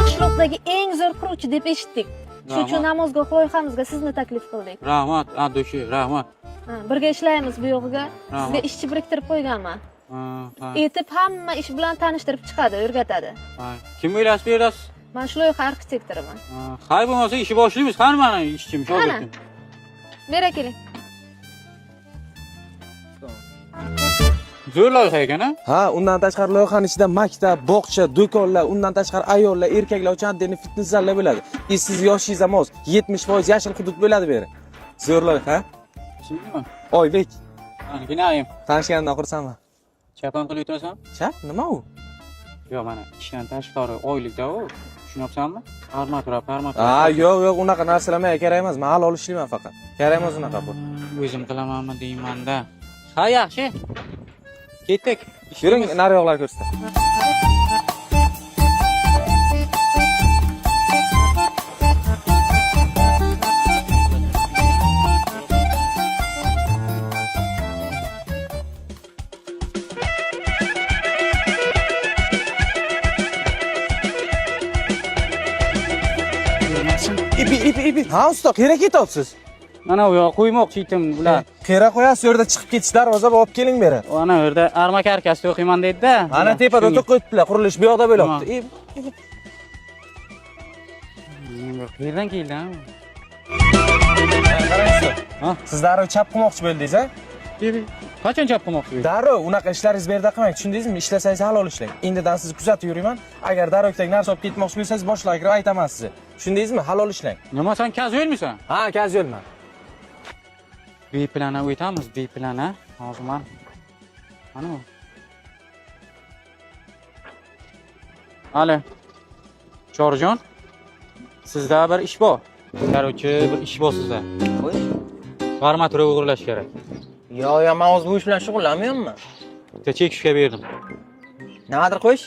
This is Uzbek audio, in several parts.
Qishloqdagi eng zo'r quruvchi deb eshitdik. Shuning uchun namozgoh loyihamizga sizni taklif qildik. Rahmat, Adoshi, rahmat. Birga ishlaymiz bu yog'iga. Sizga ishchi biriktirib qo'yganman. Etib hamma ish bilan tanishtirib chiqadi, o'rgatadi. Kim o'ylasiz, berasiz? Men shu loyiha arxitektoriman. Hay bo'lmasa ishi boshlaymiz. Qani meni ishchim, shogirdim. Bera keling. Zo'r loyiha ekan-a? Ha, undan tashqari loyihaning ichida maktab, bog'cha, do'konlar, undan tashqari ayollar, erkaklar uchun atdeni fitness zallar bo'ladi. Siz yoshingiz mos 70% yashil hudud bo'ladi bu yer. Zo'r loyiha. Tushundingmi? Oybek. Ginaim. Tanishgandan xursandman. Chapon qilib o'tirasan? Chap, nima u? Yo'q, mana ishdan tashqari oylikda u. Tushunyapsanmi? Armatura. Yo'q, unaqa narsalar kerak emas. Men halol ishlayman faqat. Kerak emas unaqa bu. O'zim qilamanmi deyman-da. Ha, yaxshi. Ketdik. Yuring, nariyoqlar ko'rsatdi. İpi. Ha, usta, kerak ketyapsiz. Mana u yoq qo'ymoqchi edim bular. Kerak qo'yasiz, u yerda chiqib ketish darvoza olib keling beri. Ana u yerda arma karkasida o'qiyman deydi-da. Ana tepada o'tib qo'yibdilar, qurilish bu yoqda bo'lyapti. Qayerdan keldi? Qarangchi. Siz darrov chap qilmoqchi bo'ldingiz-a? Qachon chap qilmoqchi bo'ldingiz? Darrov unaqa ishlaringiz bu yerda qilmang, tushundingizmi? Ishlasangiz halol ishlang. Endidan sizni kuzatib yurayman. Agar darrovdagi narsa olib ketmoqchi bo'lsangiz, boshlig'iga kirib aytaman sizga. Tushundingizmi? Halol ishlang. Nima sen kazuelmisan? Ha, kazuelman. Beplana o'tamiz, beplana. Hozir mana bu. Ale. Chorjon. Sizda bir ish bor. Qarochi, bir ish bor sizda. Qo'y. Armatura o'g'irlash kerak. Yo'q, men o'z bu ish bilan shug'ullanmayapman. Bitta chekishga berdim. Nimadir qo'yish?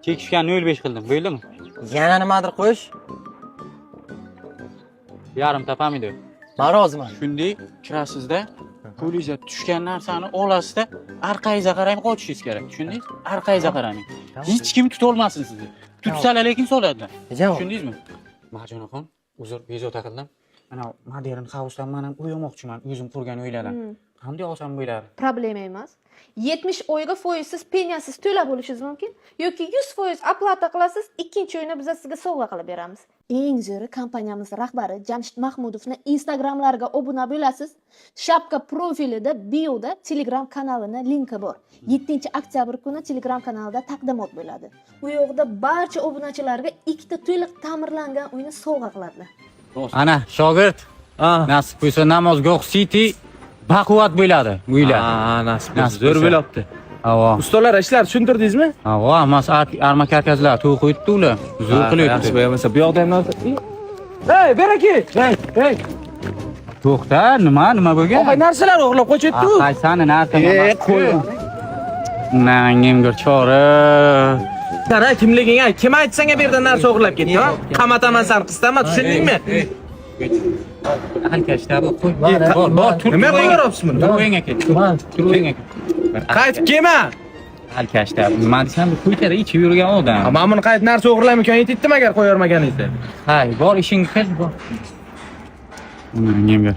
Chekishga 0.5 qildim, bo'ldimi? Yana nimadir qo'yish? Yarim topamidi. Men roziman. Shunday kirasizda, qo'lingizga tushgan narsani olasizda, orqangizga qarang qochishingiz kerak. Tushundingiz? Orqangizga qarang. Hech kim tuta olmasin sizni. Tutsalar lekin soladilar. Tushundingizmi? Marjonaxon, uzr, bezovta qildim. Mana modern house-dan men ham o'ymoqchiman, o'zim qurgan uylardan. Qanday olsam bo'ladi? Problema emas. 70 oyga foizsiz, peniyasiz to'lab olishingiz mumkin yoki 100% oplata qilasiz, ikkinchi oyni biz sizga sovg'a qilib beramiz. Eng zo'ri kompaniyamiz rahbari Jamshid Mahmudovning Instagramlariga obuna bo'lasiz. Shapka profilida bioda Telegram kanalining linki bor. 7-oktyabr kuni Telegram kanalida taqdimot bo'ladi. Bu yoqda barcha obunachilarga ikkita to'liq ta'mirlangan uyni sovg'a qiladilar. Ana, shogird. Nasib bo'lsa namozgoh City baquvvat bo'ladi uylar. Nasib bo'lsa zo'r bo'lyapti. Avo. Ustalar ishlar tushuntirdingizmi? Avo, mas arma karkaslar to'q qo'yibdi ular. Zo'r qilyapti. Yaxshi bo'lmasa bu yoqda ham narsa. Hey, beraki. Hey. To'xta, nima bo'lgan? Oqay narsalar o'g'irlab qo'yibdi-ku. Qaysani narsa? Qo'y. Nangimga chora. Qara kimliging ay, kim aytsanga bu yerdan narsa o'g'irlab ketdi, ha? Qamataman san qistama, tushundingmi? Alkashda qo'y. Bor, nima qo'ygaryapsiz buni? Turvenga ket. Turvenga ket. Qaytib kelma. Alkashda, nima desam, bu ko'chada ichib yurgan odam. Men buni qayt narsa o'g'irlamayman, yetibdim agar qo'yarmaganingizda. Hay, bor ishingga qil, bor. Nangimga